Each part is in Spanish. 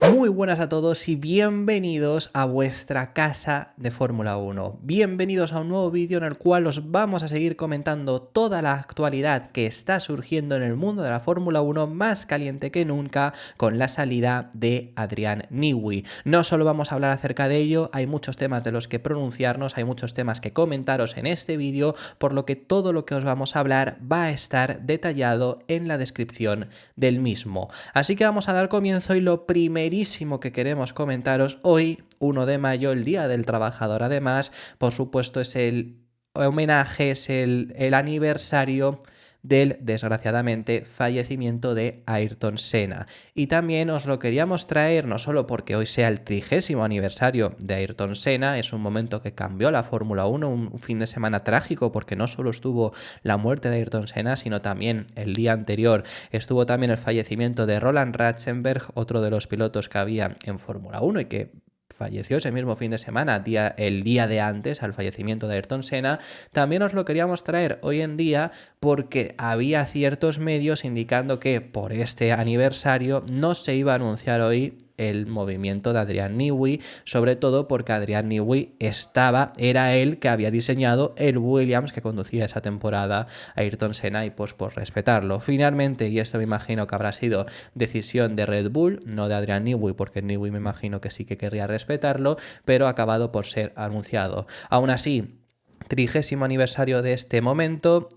Muy buenas a todos y bienvenidos a vuestra casa de Fórmula 1. Bienvenidos a un nuevo vídeo en el cual os vamos a seguir comentando toda la actualidad que está surgiendo en el mundo de la Fórmula 1 más caliente que nunca con la salida de Adrian Newey. No solo vamos a hablar acerca de ello, hay muchos temas de los que pronunciarnos, hay muchos temas que comentaros en este vídeo, por lo que todo lo que os vamos a hablar va a estar detallado en la descripción del mismo. Así que vamos a dar comienzo y lo primerísimo que queremos comentaros hoy, 1 de mayo, el Día del Trabajador, además, por supuesto, es el homenaje, es el aniversario del, desgraciadamente, fallecimiento de Ayrton Senna. Y también os lo queríamos traer, no solo porque hoy sea el 30º aniversario de Ayrton Senna, es un momento que cambió la Fórmula 1, un fin de semana trágico, porque no solo estuvo la muerte de Ayrton Senna, sino también el día anterior estuvo también el fallecimiento de Roland Ratzenberg, otro de los pilotos que había en Fórmula 1 y que falleció ese mismo fin de semana, el día de antes al fallecimiento de Ayrton Senna. También os lo queríamos traer hoy en día porque había ciertos medios indicando que por este aniversario no se iba a anunciar hoy el movimiento de Adrian Newey, sobre todo porque Adrian Newey era él que había diseñado el Williams que conducía esa temporada a Ayrton Senna y pues por respetarlo. Finalmente, y esto me imagino que habrá sido decisión de Red Bull, no de Adrian Newey, porque Newey me imagino que sí que querría respetarlo, pero ha acabado por ser anunciado. Aún así, 30º aniversario de este momento.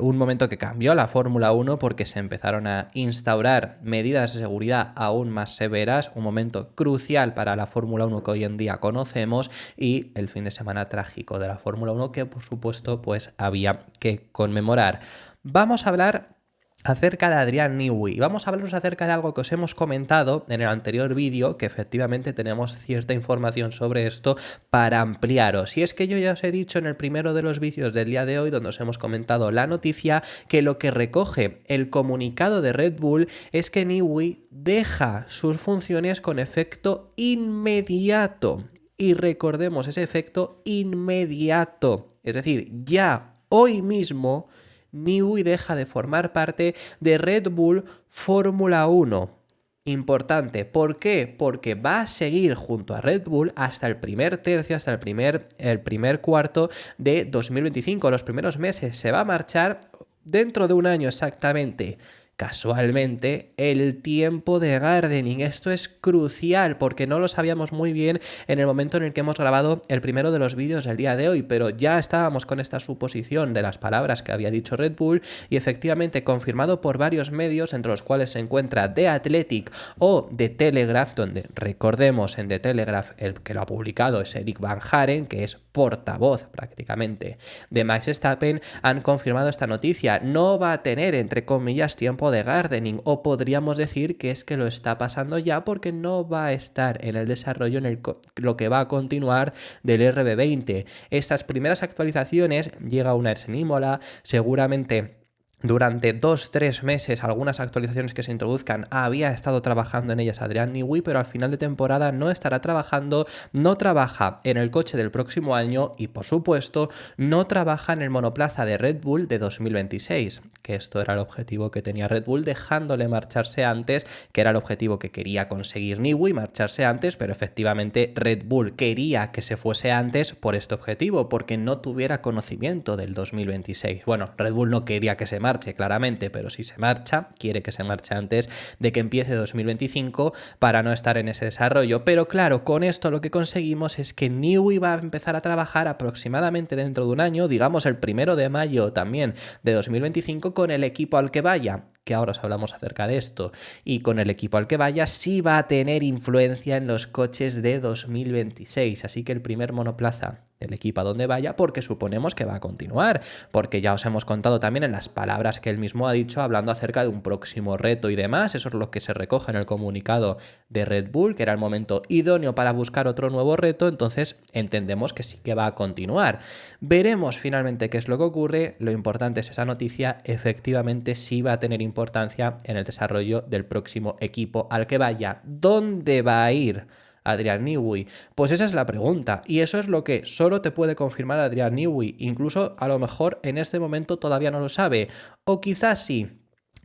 Un momento que cambió la Fórmula 1 porque se empezaron a instaurar medidas de seguridad aún más severas, un momento crucial para la Fórmula 1 que hoy en día conocemos y el fin de semana trágico de la Fórmula 1 que por supuesto pues había que conmemorar. Vamos a hablar acerca de Adrian Newey. Vamos a hablaros acerca de algo que os hemos comentado en el anterior vídeo, que efectivamente tenemos cierta información sobre esto para ampliaros. Y es que yo ya os he dicho en el primero de los vídeos del día de hoy, donde os hemos comentado la noticia, que lo que recoge el comunicado de Red Bull es que Newey deja sus funciones con efecto inmediato. Y recordemos ese efecto inmediato. Es decir, ya hoy mismo Newey deja de formar parte de Red Bull Fórmula 1. Importante, ¿por qué? Porque va a seguir junto a Red Bull hasta el primer tercio, hasta el primer cuarto de 2025. Los primeros meses se va a marchar dentro de un año exactamente. Casualmente, el tiempo de gardening. Esto es crucial porque no lo sabíamos muy bien en el momento en el que hemos grabado el primero de los vídeos del día de hoy, pero ya estábamos con esta suposición de las palabras que había dicho Red Bull y efectivamente confirmado por varios medios, entre los cuales se encuentra The Athletic o The Telegraph, donde recordemos en The Telegraph el que lo ha publicado es Eric Van Haren, que es portavoz prácticamente de Max Verstappen, han confirmado esta noticia. No va a tener, entre comillas, tiempo de gardening, o podríamos decir que es que lo está pasando ya porque no va a estar en el desarrollo en lo que va a continuar del RB20. Estas primeras actualizaciones, llega una en Imola, seguramente durante 2-3 meses, algunas actualizaciones que se introduzcan, había estado trabajando en ellas Adrian Newey, pero al final de temporada no estará trabajando, no trabaja en el coche del próximo año y, por supuesto, no trabaja en el monoplaza de Red Bull de 2026, que esto era el objetivo que tenía Red Bull, dejándole marcharse antes, que era el objetivo que quería conseguir Newey, marcharse antes, pero efectivamente Red Bull quería que se fuese antes por este objetivo, porque no tuviera conocimiento del 2026. Bueno, Red Bull no quería que se marche claramente, pero si se marcha, quiere que se marche antes de que empiece 2025 para no estar en ese desarrollo. Pero claro, con esto lo que conseguimos es que Newey va a empezar a trabajar aproximadamente dentro de un año, digamos el 1 de mayo también de 2025, con el equipo al que vaya, que ahora os hablamos acerca de esto, y con el equipo al que vaya sí va a tener influencia en los coches de 2026, así que el primer monoplaza del equipo a donde vaya, porque suponemos que va a continuar, porque ya os hemos contado también en las palabras que él mismo ha dicho, hablando acerca de un próximo reto y demás. Eso es lo que se recoge en el comunicado de Red Bull, que era el momento idóneo para buscar otro nuevo reto, entonces entendemos que sí que va a continuar. Veremos finalmente qué es lo que ocurre. Lo importante es esa noticia, efectivamente sí va a tener importancia en el desarrollo del próximo equipo al que vaya. ¿Dónde va a ir Adrian Newey? Pues esa es la pregunta, y eso es lo que solo te puede confirmar Adrian Newey. Incluso a lo mejor en este momento todavía no lo sabe, o quizás sí.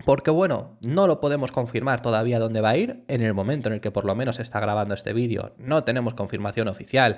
Porque bueno, no lo podemos confirmar todavía dónde va a ir. En el momento en el que por lo menos se está grabando este vídeo, no tenemos confirmación oficial.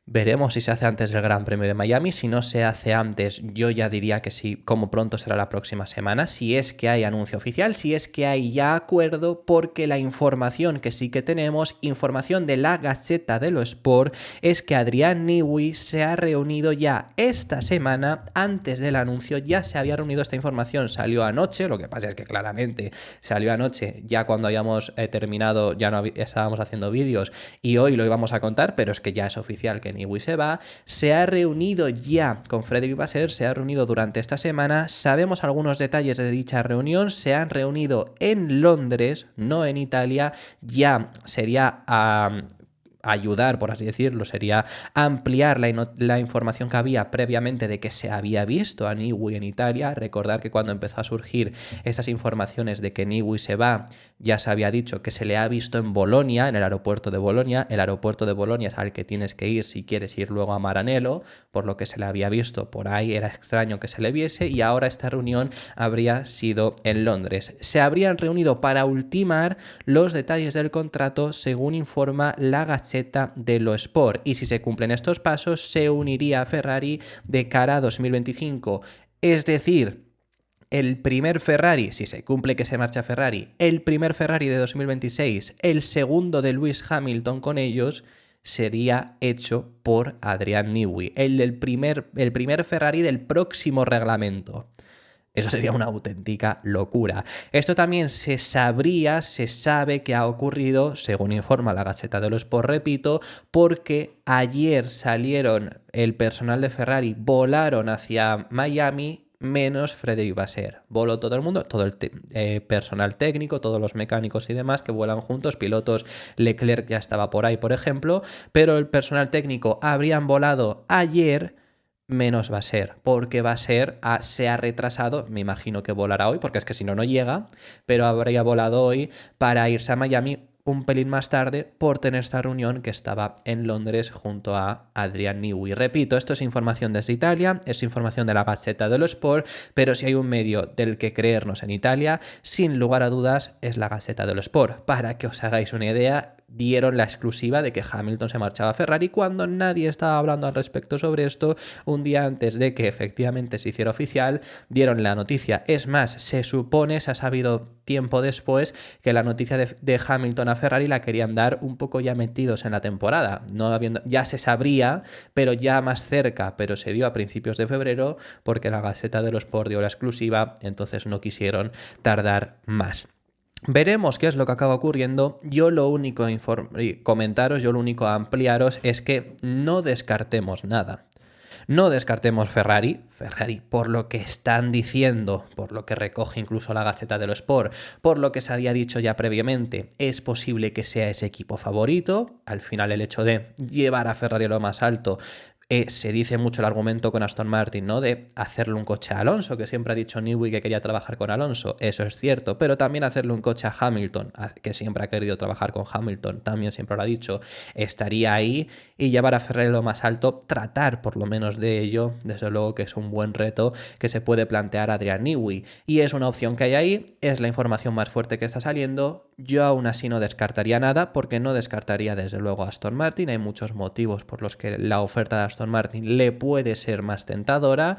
Veremos si se hace antes del Gran Premio de Miami. Si no se hace antes, yo ya diría que sí, como pronto será la próxima semana, si es que hay anuncio oficial, si es que hay ya acuerdo, porque la información que sí que tenemos, información de la Gaceta dello Sport, es que Adrián Newey se ha reunido ya esta semana, antes del anuncio, ya se había reunido esta información, salió anoche, lo que pasa es que claramente salió anoche, ya cuando habíamos terminado, ya no estábamos haciendo vídeos y hoy lo íbamos a contar, pero es que ya es oficial que Newey se va, se ha reunido ya con Frederic Vasseur, se ha reunido durante esta semana, sabemos algunos detalles de dicha reunión, se han reunido en Londres, no en Italia, ya sería ayudar, por así decirlo, sería ampliar la información que había previamente de que se había visto a Newey en Italia. Recordar que cuando empezó a surgir estas informaciones de que Newey se va, ya se había dicho que se le ha visto en Bolonia, en el aeropuerto de Bolonia. El aeropuerto de Bolonia es al que tienes que ir si quieres ir luego a Maranello, por lo que se le había visto por ahí, era extraño que se le viese, y ahora esta reunión habría sido en Londres. Se habrían reunido para ultimar los detalles del contrato, según informa la Gaceta dello Sport, y si se cumplen estos pasos se uniría a Ferrari de cara a 2025. Es decir, el primer Ferrari, si se cumple que se marcha Ferrari, el primer Ferrari de 2026, el segundo de Lewis Hamilton con ellos, sería hecho por Adrián Newey, el primer Ferrari del próximo reglamento. Eso sería una auténtica locura. Esto también se sabe que ha ocurrido, según informa la Gaceta dello Sport, repito, porque ayer salieron el personal de Ferrari, volaron hacia Miami, menos Frederic Vasseur. Voló todo el mundo, todo el personal técnico, todos los mecánicos y demás que vuelan juntos, pilotos. Leclerc ya estaba por ahí, por ejemplo, pero el personal técnico habrían volado ayer, menos Vasseur, porque Vasseur se ha retrasado, me imagino que volará hoy, porque es que si no, no llega, pero habría volado hoy para irse a Miami un pelín más tarde por tener esta reunión que estaba en Londres junto a Adrián Newey. Repito, esto es información desde Italia, es información de la Gaceta dello Sport, pero si hay un medio del que creernos en Italia, sin lugar a dudas es la Gaceta dello Sport. Para que os hagáis una idea, dieron la exclusiva de que Hamilton se marchaba a Ferrari cuando nadie estaba hablando al respecto sobre esto. Un día antes de que efectivamente se hiciera oficial, dieron la noticia. Es más, se supone, se ha sabido tiempo después, que la noticia de Hamilton a Ferrari la querían dar un poco ya metidos en la temporada, no habiendo, ya se sabría, pero ya más cerca, pero se dio a principios de febrero porque la Gaceta dello Sport dio la exclusiva, entonces no quisieron tardar más. Veremos qué es lo que acaba ocurriendo. Yo lo único comentaros, yo lo único ampliaros es que no descartemos nada. No descartemos Ferrari, por lo que están diciendo, por lo que recoge incluso la Gaceta dello Sport, por lo que se había dicho ya previamente, es posible que sea ese equipo favorito. Al final el hecho de llevar a Ferrari a lo más alto, se dice mucho el argumento con Aston Martin, ¿no? De hacerle un coche a Alonso, que siempre ha dicho Newey que quería trabajar con Alonso, eso es cierto, pero también hacerle un coche a Hamilton, que siempre ha querido trabajar con Hamilton, también siempre lo ha dicho, estaría ahí, y llevar a Ferrari lo más alto, tratar por lo menos de ello, desde luego que es un buen reto que se puede plantear Adrián Newey, y es una opción que hay ahí, es la información más fuerte que está saliendo. Yo aún así no descartaría nada, porque no descartaría desde luego a Aston Martin, hay muchos motivos por los que la oferta de Aston Martin le puede ser más tentadora,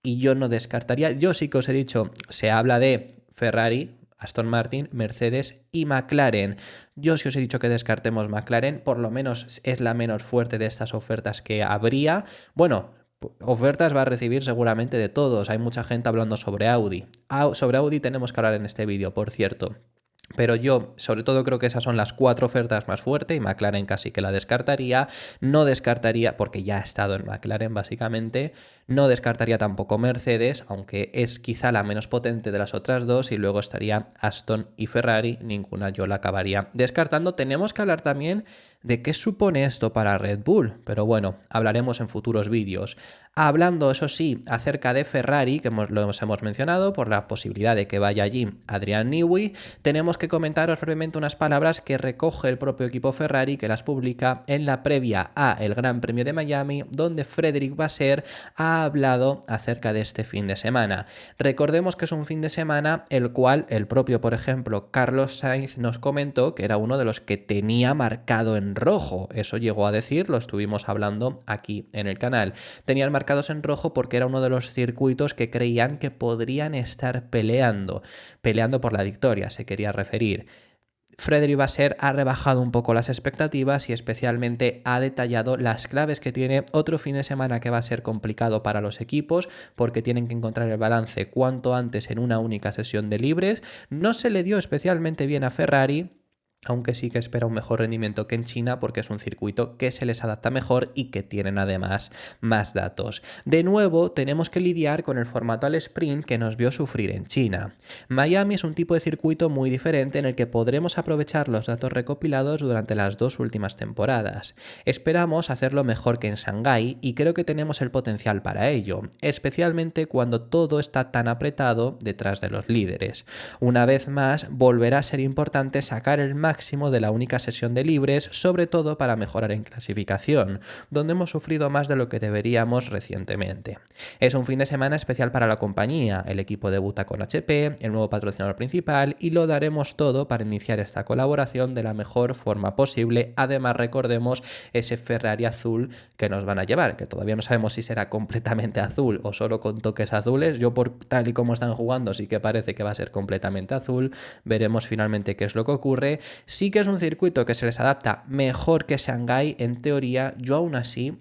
y yo no descartaría. Yo sí que os he dicho, se habla de Ferrari, Aston Martin, Mercedes y McLaren. Yo sí os he dicho que descartemos McLaren, por lo menos es la menos fuerte de estas ofertas que habría. Bueno, ofertas va a recibir seguramente de todos, hay mucha gente hablando sobre Audi. Sobre Audi tenemos que hablar en este vídeo, por cierto. Pero yo, sobre todo, creo que esas son las 4 ofertas más fuertes, y McLaren casi que la descartaría. No descartaría, porque ya ha estado en McLaren básicamente, no descartaría tampoco Mercedes, aunque es quizá la menos potente de las otras dos, y luego estaría Aston y Ferrari, ninguna yo la acabaría descartando. Tenemos que hablar también de qué supone esto para Red Bull, pero bueno, hablaremos en futuros vídeos. Hablando, eso sí, acerca de Ferrari, que lo hemos mencionado, por la posibilidad de que vaya allí Adrian Newey, tenemos que comentaros brevemente unas palabras que recoge el propio equipo Ferrari, que las publica en la previa a el Gran Premio de Miami, donde Frédéric Vasseur ha hablado acerca de este fin de semana. Recordemos que es un fin de semana el cual el propio, por ejemplo, Carlos Sainz nos comentó que era uno de los que tenía marcado en rojo. Eso llegó a decir, lo estuvimos hablando aquí en el canal. Tenían marcados en rojo porque era uno de los circuitos que creían que podrían estar peleando por la victoria, se quería referir. Frédéric Vasseur ha rebajado un poco las expectativas y especialmente ha detallado las claves que tiene otro fin de semana que va a ser complicado para los equipos porque tienen que encontrar el balance cuanto antes en una única sesión de libres. No se le dio especialmente bien a Ferrari, aunque sí que espera un mejor rendimiento que en China porque es un circuito que se les adapta mejor y que tienen además más datos. De nuevo, tenemos que lidiar con el formato al sprint que nos vio sufrir en China. Miami es un tipo de circuito muy diferente en el que podremos aprovechar los datos recopilados durante las dos últimas temporadas. Esperamos hacerlo mejor que en Shanghái y creo que tenemos el potencial para ello, especialmente cuando todo está tan apretado detrás de los líderes. Una vez más, volverá a ser importante sacar el máximo de la única sesión de libres, sobre todo para mejorar en clasificación, donde hemos sufrido más de lo que deberíamos recientemente. Es un fin de semana especial para la compañía, el equipo debuta con HP, el nuevo patrocinador principal, y lo daremos todo para iniciar esta colaboración de la mejor forma posible. Además, recordemos ese Ferrari azul que nos van a llevar, que todavía no sabemos si será completamente azul o solo con toques azules. Yo, por tal y como están jugando, sí que parece que va a ser completamente azul. Veremos finalmente qué es lo que ocurre. Sí que es un circuito que se les adapta mejor que Shanghái, en teoría. Yo aún así,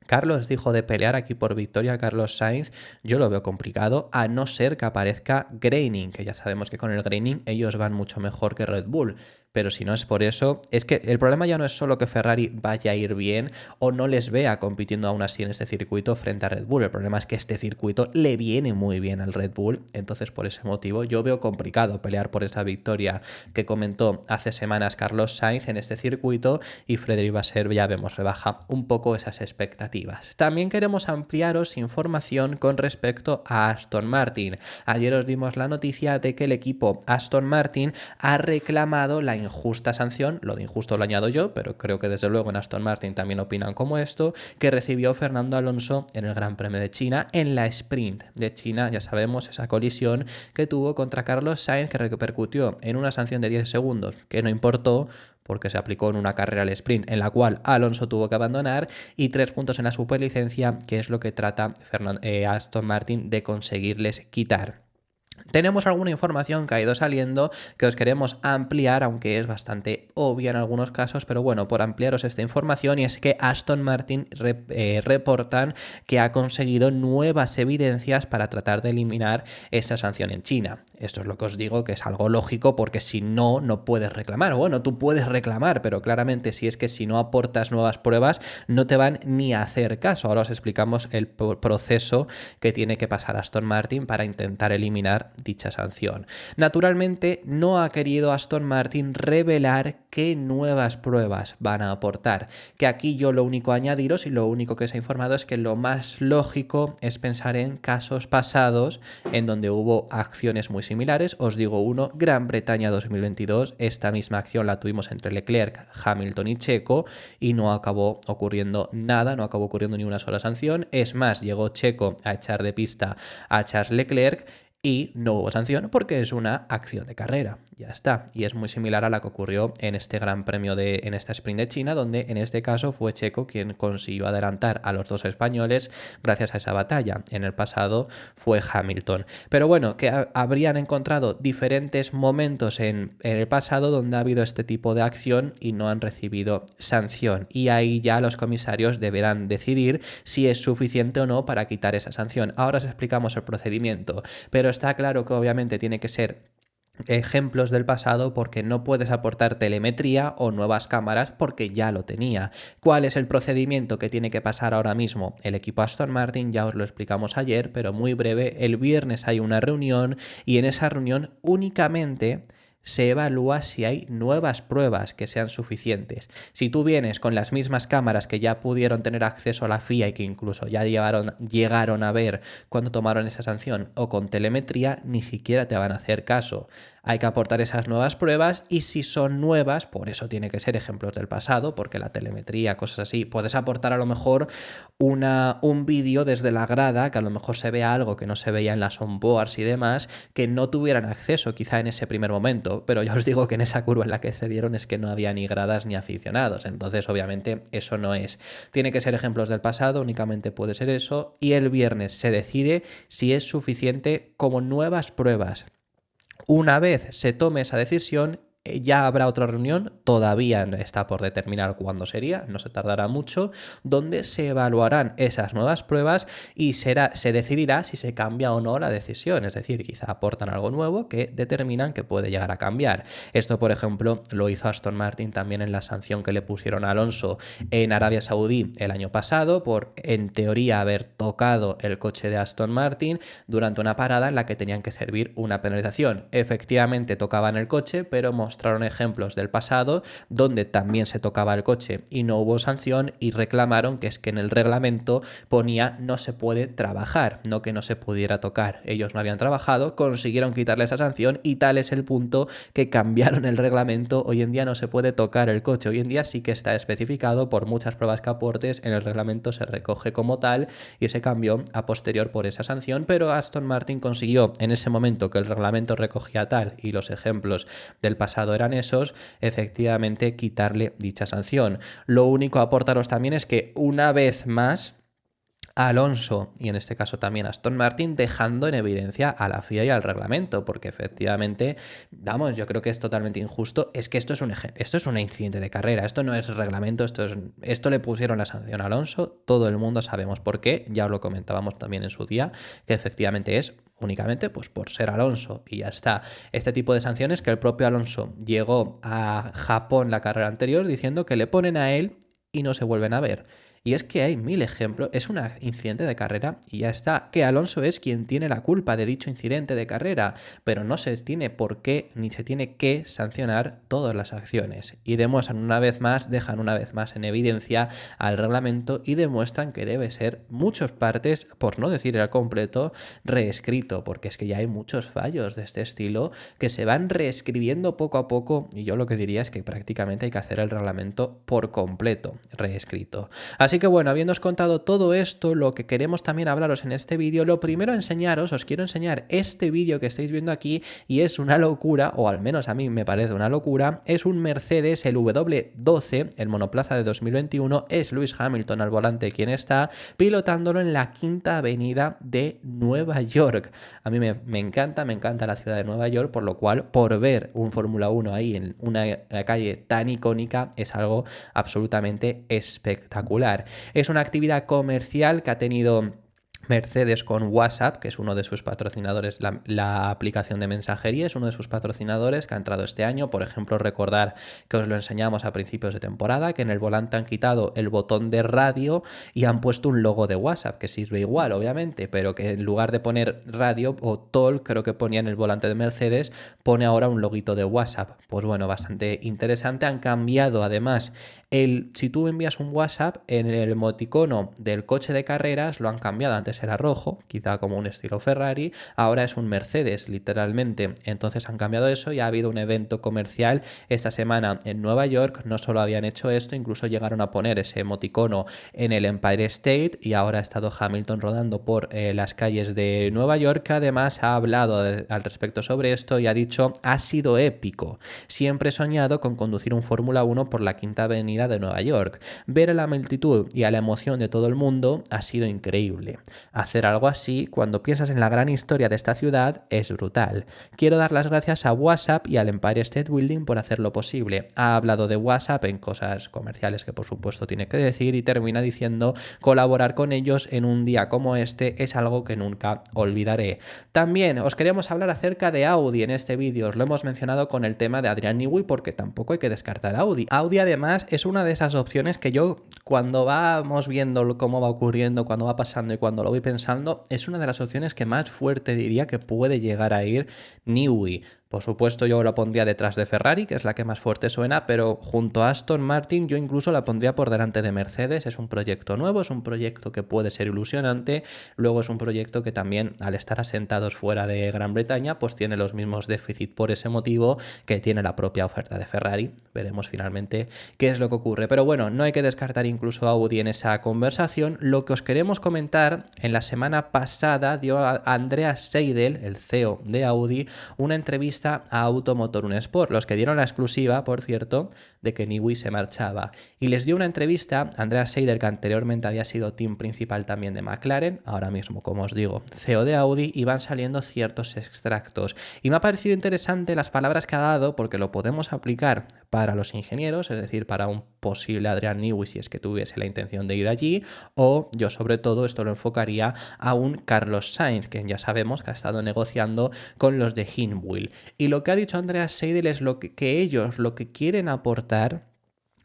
Carlos dijo de pelear aquí por victoria a Carlos Sainz, yo lo veo complicado, a no ser que aparezca Graining, que ya sabemos que con el Graining ellos van mucho mejor que Red Bull. Pero si no es por eso, es que el problema ya no es solo que Ferrari vaya a ir bien o no les vea compitiendo aún así en este circuito frente a Red Bull. El problema es que este circuito le viene muy bien al Red Bull. Entonces, por ese motivo, yo veo complicado pelear por esa victoria que comentó hace semanas Carlos Sainz en este circuito, y Frédéric Vasseur, ya vemos, rebaja un poco esas expectativas. También queremos ampliaros información con respecto a Aston Martin. Ayer os dimos la noticia de que el equipo Aston Martin ha reclamado la injusta sanción, lo de injusto lo añado yo, pero creo que desde luego en Aston Martin también opinan como esto, que recibió Fernando Alonso en el Gran Premio de China, en la sprint de China. Ya sabemos esa colisión que tuvo contra Carlos Sainz, que repercutió en una sanción de 10 segundos, que no importó porque se aplicó en una carrera al sprint en la cual Alonso tuvo que abandonar, y 3 puntos en la superlicencia, que es lo que trata Aston Martin de conseguirles quitar. Tenemos alguna información que ha ido saliendo que os queremos ampliar, aunque es bastante obvia en algunos casos, pero bueno, por ampliaros esta información, y es que Aston Martin reportan que ha conseguido nuevas evidencias para tratar de eliminar esta sanción en China. Esto es lo que os digo, que es algo lógico, porque si no, no puedes reclamar. Bueno, tú puedes reclamar, pero claramente si no aportas nuevas pruebas, no te van ni a hacer caso. Ahora os explicamos el proceso que tiene que pasar Aston Martin para intentar eliminar dicha sanción. Naturalmente, no ha querido Aston Martin revelar qué nuevas pruebas van a aportar, que aquí yo lo único a añadiros y lo único que se ha informado es que lo más lógico es pensar en casos pasados en donde hubo acciones muy similares. Os digo uno, Gran Bretaña 2022, esta misma acción la tuvimos entre Leclerc, Hamilton y Checo, y no acabó ocurriendo nada, no acabó ocurriendo ni una sola sanción. Es más, llegó Checo a echar de pista a Charles Leclerc y no hubo sanción porque es una acción de carrera, ya está. Y es muy similar a la que ocurrió en este Gran Premio en esta sprint de China, donde en este caso fue Checo quien consiguió adelantar a los dos españoles gracias a esa batalla. En el pasado fue Hamilton. Pero bueno, que habrían encontrado diferentes momentos en el pasado donde ha habido este tipo de acción y no han recibido sanción. Y ahí ya los comisarios deberán decidir si es suficiente o no para quitar esa sanción. Ahora os explicamos el procedimiento, pero está claro que obviamente tiene que ser ejemplos del pasado, porque no puedes aportar telemetría o nuevas cámaras porque ya lo tenía. ¿Cuál es el procedimiento que tiene que pasar ahora mismo el equipo Aston Martin? Ya os lo explicamos ayer, pero muy breve. El viernes hay una reunión y en esa reunión únicamente se evalúa si hay nuevas pruebas que sean suficientes. Si tú vienes con las mismas cámaras que ya pudieron tener acceso a la FIA y que incluso ya llegaron a ver cuando tomaron esa sanción, o con telemetría, ni siquiera te van a hacer caso. Hay que aportar esas nuevas pruebas y si son nuevas, por eso tiene que ser ejemplos del pasado, porque la telemetría, cosas así, puedes aportar a lo mejor un vídeo desde la grada, que a lo mejor se vea algo que no se veía en las onboards y demás, que no tuvieran acceso quizá en ese primer momento, pero ya os digo que en esa curva en la que se dieron es que no había ni gradas ni aficionados, entonces obviamente eso no es. Tiene que ser ejemplos del pasado, únicamente puede ser eso, y el viernes se decide si es suficiente como nuevas pruebas. Una vez se tome esa decisión, ya habrá otra reunión, todavía está por determinar cuándo sería, no se tardará mucho, donde se evaluarán esas nuevas pruebas y se decidirá si se cambia o no la decisión, es decir, quizá aportan algo nuevo que determinan que puede llegar a cambiar. Esto, por ejemplo, lo hizo Aston Martin también en la sanción que le pusieron a Alonso en Arabia Saudí el año pasado por, en teoría, haber tocado el coche de Aston Martin durante una parada en la que tenían que servir una penalización. Efectivamente tocaban el coche, pero mostraron ejemplos del pasado donde también se tocaba el coche y no hubo sanción y reclamaron que es que en el reglamento ponía no se puede trabajar, no que no se pudiera tocar. Ellos no habían trabajado, consiguieron quitarle esa sanción y tal es el punto que cambiaron el reglamento. Hoy en día no se puede tocar el coche, hoy en día sí que está especificado por muchas pruebas que aportes, en el reglamento se recoge como tal y se cambió a posterior por esa sanción, pero Aston Martin consiguió en ese momento que el reglamento recogía tal y los ejemplos del pasado eran esos, efectivamente quitarle dicha sanción. Lo único a aportaros también es que una vez más Alonso, y en este caso también Aston Martin, dejando en evidencia a la FIA y al reglamento, porque efectivamente, vamos, yo creo que es totalmente injusto. Es que esto es un incidente de carrera, esto no es reglamento, esto le pusieron la sanción a Alonso, todo el mundo sabemos por qué, ya os lo comentábamos también en su día, que efectivamente es únicamente pues por ser Alonso y ya está. Este tipo de sanciones que el propio Alonso llegó a Japón la carrera anterior diciendo que le ponen a él y no se vuelven a ver. Y es que hay mil ejemplos, es un incidente de carrera y ya está. Que Alonso es quien tiene la culpa de dicho incidente de carrera, pero no se tiene por qué ni se tiene que sancionar todas las acciones. Y dejan una vez más en evidencia al reglamento y demuestran que debe ser muchas partes, por no decir al completo, reescrito, porque es que ya hay muchos fallos de este estilo que se van reescribiendo poco a poco y yo lo que diría es que prácticamente hay que hacer el reglamento por completo reescrito. Así que bueno, habiéndoos contado todo esto, lo que queremos también hablaros en este vídeo, lo primero os quiero enseñar este vídeo que estáis viendo aquí y es una locura, o al menos a mí me parece una locura, es un Mercedes, el W12, el monoplaza de 2021, es Lewis Hamilton al volante quien está pilotándolo en la Quinta Avenida de Nueva York. A mí me encanta la ciudad de Nueva York, por lo cual por ver un Fórmula 1 ahí en una calle tan icónica es algo absolutamente espectacular. Es una actividad comercial que ha tenido Mercedes con WhatsApp, que es uno de sus patrocinadores, la aplicación de mensajería es uno de sus patrocinadores que ha entrado este año. Por ejemplo, recordar que os lo enseñamos a principios de temporada, que en el volante han quitado el botón de radio y han puesto un logo de WhatsApp, que sirve igual, obviamente, pero que en lugar de poner radio o talk, creo que ponía en el volante de Mercedes, pone ahora un loguito de WhatsApp. Pues bueno, bastante interesante. Han cambiado además si tú envías un WhatsApp, en el emoticono del coche de carreras lo han cambiado. Antes era rojo, quizá como un estilo Ferrari, ahora es un Mercedes, literalmente. Entonces han cambiado eso y ha habido un evento comercial esta semana en Nueva York. No solo habían hecho esto, incluso llegaron a poner ese emoticono en el Empire State y ahora ha estado Hamilton rodando por las calles de Nueva York, que además ha hablado al respecto sobre esto y ha dicho: ha sido épico. Siempre he soñado con conducir un Fórmula 1 por la Quinta Avenida de Nueva York. Ver a la multitud y a la emoción de todo el mundo ha sido increíble. Hacer algo así, cuando piensas en la gran historia de esta ciudad, es brutal. Quiero dar las gracias a WhatsApp y al Empire State Building por hacerlo posible. Ha hablado de WhatsApp en cosas comerciales que por supuesto tiene que decir y termina diciendo: colaborar con ellos en un día como este es algo que nunca olvidaré. También os queríamos hablar acerca de Audi en este vídeo. Os lo hemos mencionado con el tema de Adrian Newey porque tampoco hay que descartar Audi. Audi además es una de esas opciones que yo, cuando vamos viendo cómo va ocurriendo, cuando va pasando y cuando lo lo voy pensando, es una de las opciones que más fuerte diría que puede llegar a ir Newey. Por supuesto, yo la pondría detrás de Ferrari, que es la que más fuerte suena, pero junto a Aston Martin yo incluso la pondría por delante de Mercedes. Es un proyecto nuevo, es un proyecto que puede ser ilusionante, luego es un proyecto que también, al estar asentados fuera de Gran Bretaña, pues tiene los mismos déficits por ese motivo que tiene la propia oferta de Ferrari. Veremos finalmente qué es lo que ocurre. Pero bueno, no hay que descartar incluso a Audi en esa conversación. Lo que os queremos comentar, en la semana pasada dio a Andreas Seidel, el CEO de Audi, una entrevista a Automotor Un Sport, los que dieron la exclusiva, por cierto, de que Newey se marchaba. Y les dio una entrevista a Andreas Seidel, que anteriormente había sido team principal también de McLaren, ahora mismo, como os digo, CEO de Audi, y van saliendo ciertos extractos. Y me ha parecido interesante las palabras que ha dado, porque lo podemos aplicar para los ingenieros, es decir, para un posible Adrian Newey si es que tuviese la intención de ir allí, o yo sobre todo esto lo enfocaría a un Carlos Sainz, que ya sabemos que ha estado negociando con los de Hinwil. Y lo que ha dicho Andreas Seidel es que ellos lo que quieren aportar,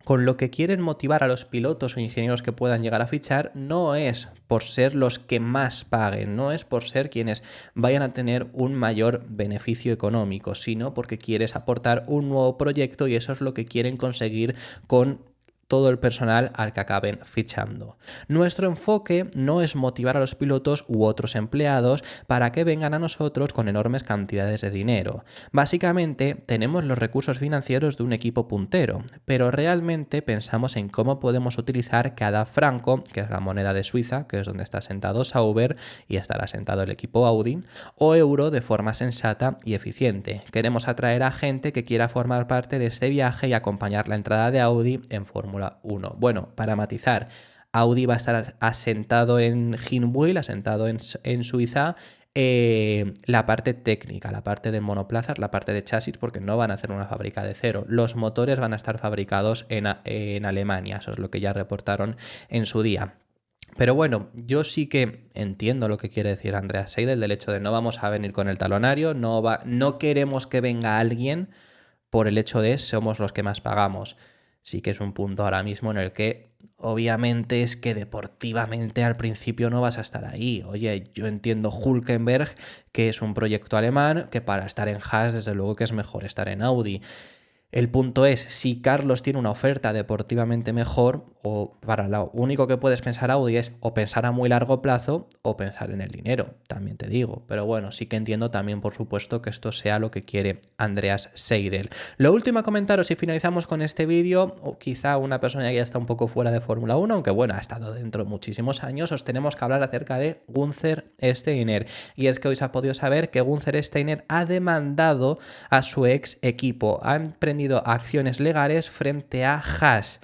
con lo que quieren motivar a los pilotos o ingenieros que puedan llegar a fichar, no es por ser los que más paguen, no es por ser quienes vayan a tener un mayor beneficio económico, sino porque quieres aportar un nuevo proyecto y eso es lo que quieren conseguir con todo el personal al que acaben fichando. Nuestro enfoque no es motivar a los pilotos u otros empleados para que vengan a nosotros con enormes cantidades de dinero. Básicamente, tenemos los recursos financieros de un equipo puntero, pero realmente pensamos en cómo podemos utilizar cada franco, que es la moneda de Suiza, que es donde está sentado Sauber y estará sentado el equipo Audi, o euro de forma sensata y eficiente. Queremos atraer a gente que quiera formar parte de este viaje y acompañar la entrada de Audi en Fórmula 1. Bueno, para matizar, Audi va a estar asentado en Hinwil, asentado en Suiza, la parte técnica, la parte de monoplazas, la parte de chasis, porque no van a hacer una fábrica de cero. Los motores van a estar fabricados en Alemania, eso es lo que ya reportaron en su día. Pero bueno, yo sí que entiendo lo que quiere decir Andreas Seidel, del hecho de no vamos a venir con el talonario, no queremos que venga alguien por el hecho de somos los que más pagamos. Sí que es un punto ahora mismo en el que obviamente es que deportivamente al principio no vas a estar ahí. Oye, yo entiendo Hülkenberg, que es un proyecto alemán, que para estar en Haas desde luego que es mejor estar en Audi. El punto es, si Carlos tiene una oferta deportivamente mejor, o para lo único que puedes pensar Audi es o pensar a muy largo plazo o pensar en el dinero, también te digo. Pero bueno, sí que entiendo también, por supuesto, que esto sea lo que quiere Andreas Seidel. Lo último a comentaros y finalizamos con este vídeo, o quizá una persona que ya está un poco fuera de Fórmula 1, aunque bueno, ha estado dentro muchísimos años, os tenemos que hablar acerca de Gunther Steiner. Y es que hoy se ha podido saber que Gunther Steiner ha demandado a su ex equipo, ha emprendido acciones legales frente a Haas.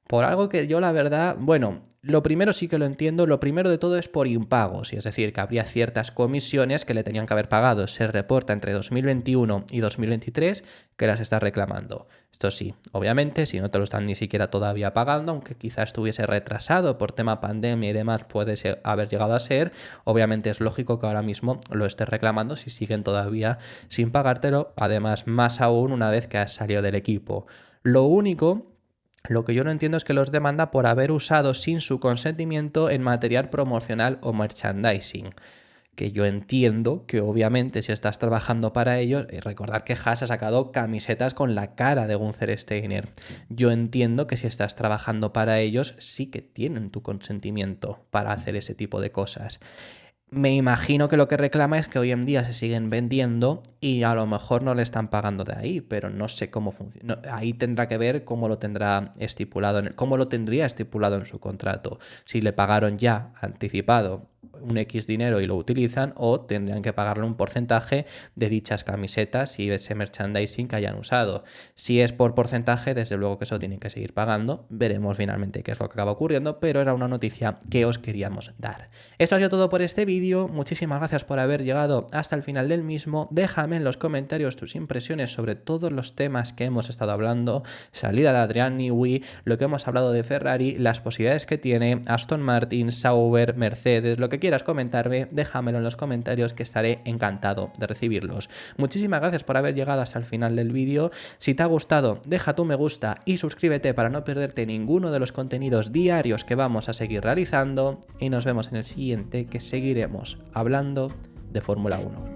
Por algo que yo la verdad, bueno, lo primero sí que lo entiendo, lo primero de todo es por impagos, y es decir, que habría ciertas comisiones que le tenían que haber pagado. Se reporta entre 2021 y 2023 que las está reclamando. Esto sí, obviamente, si no te lo están ni siquiera todavía pagando, aunque quizás estuviese retrasado por tema pandemia y demás, puede haber llegado a ser, obviamente es lógico que ahora mismo lo estés reclamando si siguen todavía sin pagártelo, además más aún una vez que has salido del equipo. Lo que yo no entiendo es que los demanda por haber usado sin su consentimiento en material promocional o merchandising. Que yo entiendo que obviamente si estás trabajando para ellos, recordar que Haas ha sacado camisetas con la cara de Gunther Steiner. Yo entiendo que si estás trabajando para ellos sí que tienen tu consentimiento para hacer ese tipo de cosas. Me imagino que lo que reclama es que hoy en día se siguen vendiendo y a lo mejor no le están pagando de ahí, pero no sé cómo funciona. Ahí tendrá que ver cómo lo tendrá estipulado, cómo lo tendría estipulado en su contrato. Si le pagaron ya anticipado un X dinero y lo utilizan, o tendrían que pagarle un porcentaje de dichas camisetas y ese merchandising que hayan usado. Si es por porcentaje, desde luego que eso tienen que seguir pagando. Veremos finalmente qué es lo que acaba ocurriendo, pero era una noticia que os queríamos dar. Esto ha sido todo por este vídeo. Muchísimas gracias por haber llegado hasta el final del mismo. Déjame en los comentarios tus impresiones sobre todos los temas que hemos estado hablando, salida de Adrian Newey, lo que hemos hablado de Ferrari, las posibilidades que tiene Aston Martin, Sauber, Mercedes, lo que que quieras comentarme, déjamelo en los comentarios que estaré encantado de recibirlos. Muchísimas gracias por haber llegado hasta el final del vídeo. Si te ha gustado, deja tu me gusta y suscríbete para no perderte ninguno de los contenidos diarios que vamos a seguir realizando y nos vemos en el siguiente, que seguiremos hablando de Fórmula 1.